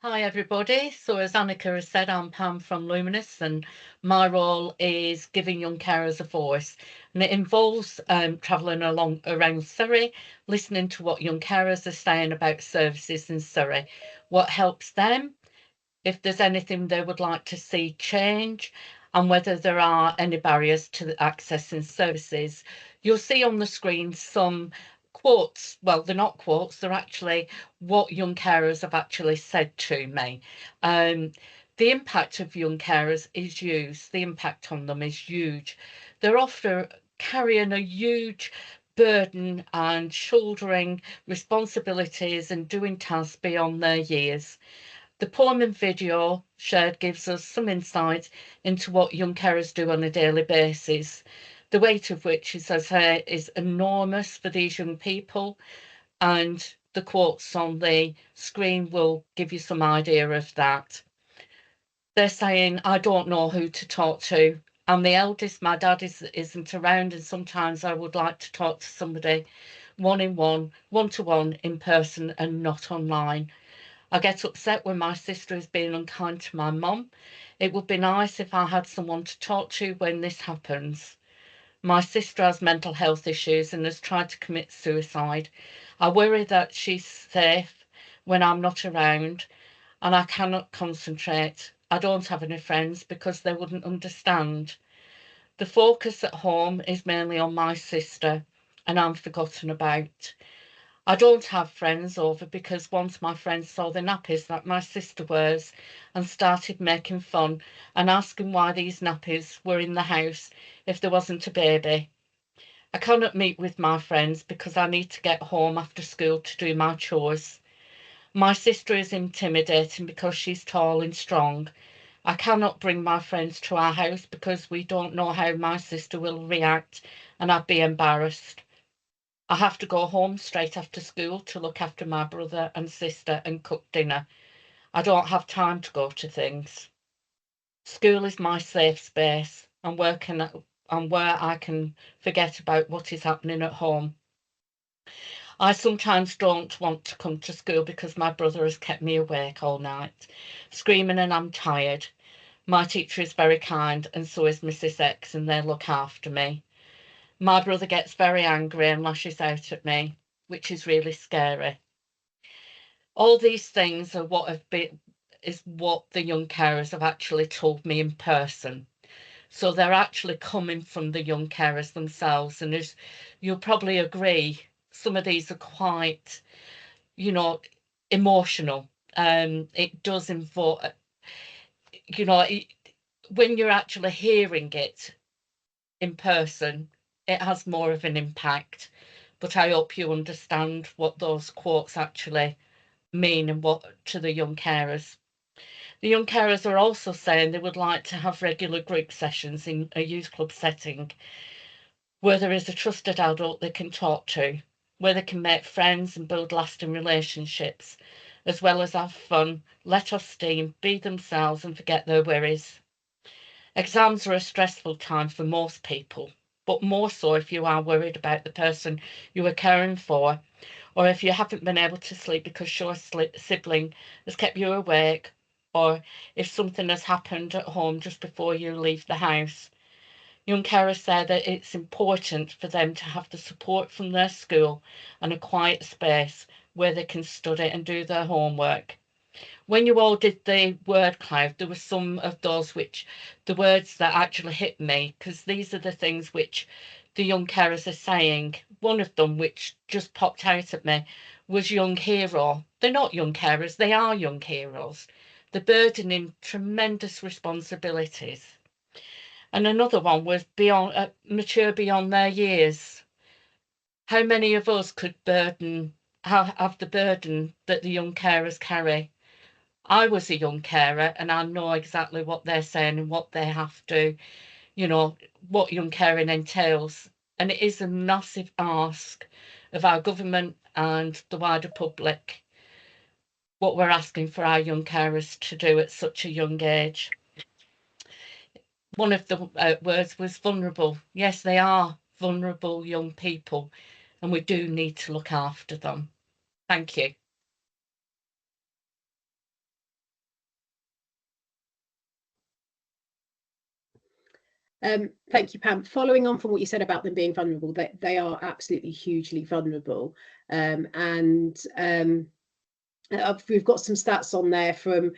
Hi, everybody. So, as Annika has said, I'm Pam from Luminous, and my role is giving young carers a voice. And it involves travelling along around Surrey, listening to what young carers are saying about services in Surrey, what helps them, if there's anything they would like to see change, and whether there are any barriers to accessing services. You'll see on the screen some quotes. Well, they're not quotes, they're actually what young carers have actually said to me. Um, the impact of young carers is huge. The impact on them is huge. They're often carrying a huge burden and shouldering responsibilities and doing tasks beyond their years. The Pullman video shared gives us some insight into what young carers do on a daily basis, the weight of which, as I say, is enormous for these young people, and the quotes on the screen will give you some idea of that. They're saying, I don't know who to talk to. I'm the eldest, my dad isn't around, and sometimes I would like to talk to somebody one to one in person and not online. I get upset when my sister is being unkind to my mum. It would be nice if I had someone to talk to when this happens. My sister has mental health issues and has tried to commit suicide. I worry that she's safe when I'm not around and I cannot concentrate. I don't have any friends because they wouldn't understand. The focus at home is mainly on my sister and I'm forgotten about. I don't have friends over because once my friends saw the nappies that my sister wears and started making fun and asking why these nappies were in the house if there wasn't a baby. I cannot meet with my friends because I need to get home after school to do my chores. My sister is intimidating because she's tall and strong. I cannot bring my friends to our house because we don't know how my sister will react and I'd be embarrassed. I have to go home straight after school to look after my brother and sister and cook dinner. I don't have time to go to things. School is my safe space and where I can forget about what is happening at home. I sometimes don't want to come to school because my brother has kept me awake all night, screaming and I'm tired. My teacher is very kind and so is Mrs. X and they look after me. My brother gets very angry and lashes out at me, which is really scary. All these things are what have been is what the young carers have actually told me in person. So they're actually coming from the young carers themselves. And as you'll probably agree, some of these are quite, you know, emotional. It does involve, you know, it, when you're actually hearing it in person, it has more of an impact. But I hope you understand what those quotes actually mean and what to the young carers. The young carers are also saying they would like to have regular group sessions in a youth club setting where there is a trusted adult they can talk to, where they can make friends and build lasting relationships, as well as have fun, let off steam, be themselves, and forget their worries. Exams are a stressful time for most people, but more so if you are worried about the person you are caring for, or if you haven't been able to sleep because your sibling has kept you awake, or if something has happened at home just before you leave the house. Young carers say that it's important for them to have the support from their school and a quiet space where they can study and do their homework. When you all did the word cloud, there were some of those which the words that actually hit me because these are the things which the young carers are saying. One of them, which just popped out at me, was young hero. They're not young carers, they are young heroes. They're burdening tremendous responsibilities. And another one was beyond mature beyond their years. How many of us could have the burden that the young carers carry? I was a young carer and I know exactly what they're saying and what they have to, you know, what young caring entails. And it is a massive ask of our government and the wider public what we're asking for our young carers to do at such a young age. One of the words was vulnerable. Yes, they are vulnerable young people, and we do need to look after them. Thank you. Thank you, Pam. Following on from what you said about them being vulnerable, they are absolutely hugely vulnerable. We've got some stats on there from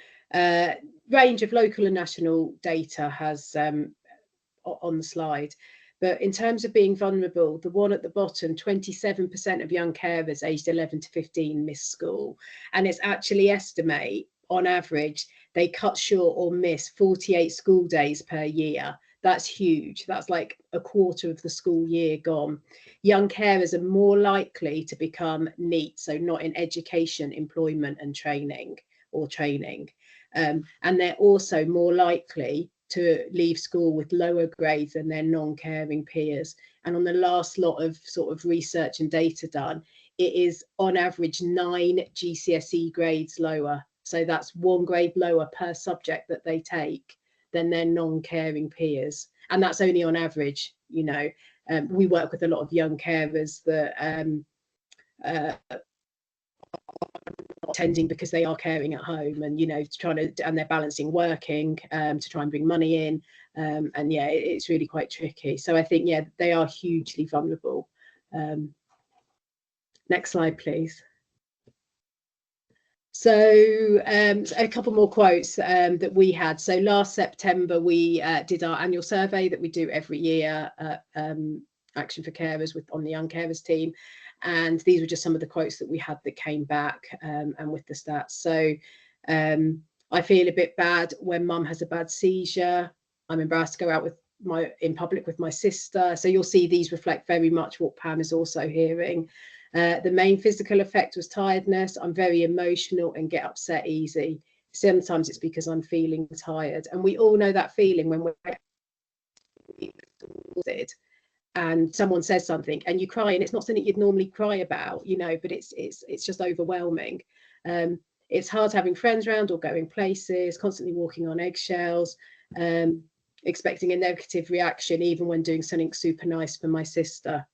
range of local and national data has on the slide. But in terms of being vulnerable, the one at the bottom, 27% of young carers aged 11 to 15 miss school. And it's actually estimate, on average, they cut short or miss 48 school days per year. That's huge. That's like a quarter of the school year gone. Young carers are more likely to become NEET, so not in education, employment and training or training. And they're also more likely to leave school with lower grades than their non-caring peers. And on the last lot of sort of research and data done, it is on average 9 GCSE grades lower. So that's 1 grade lower per subject that they take than their non-caring peers. And that's only on average, you know. We work with a lot of young carers that attending because they are caring at home, and you know, and they're balancing working to try and bring money in, and yeah, it's really quite tricky. So I think, yeah, they are hugely vulnerable. Next slide, please. So a couple more quotes that we had. So last September we did our annual survey that we do every year, Action for Carers on the Young Carers team. And these were just some of the quotes that we had that came back, and with the stats. So I feel a bit bad when mum has a bad seizure. I'm embarrassed to go out in public with my sister. So you'll see these reflect very much what Pam is also hearing. The main physical effect was tiredness. I'm very emotional and get upset easy. Sometimes it's because I'm feeling tired. And we all know that feeling when we're exhausted and someone says something and you cry, and it's not something you'd normally cry about, you know, but it's just overwhelming. It's hard having friends around or going places, constantly walking on eggshells, expecting a negative reaction even when doing something super nice for my sister.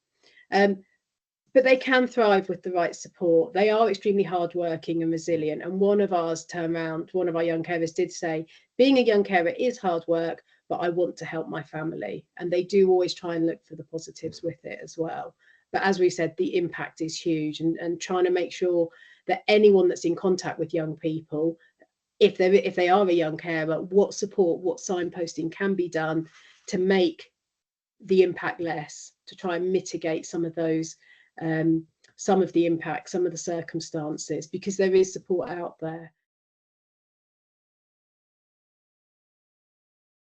But they can thrive with the right support. They are extremely hardworking and resilient. And one of our young carers did say, being a young carer is hard work, but I want to help my family. And they do always try and look for the positives with it as well. But as we said, the impact is huge, and trying to make sure that anyone that's in contact with young people, if they are a young carer, what support, what signposting can be done to make the impact less, to try and mitigate some of those, some of the impact, some of the circumstances, because there is support out there.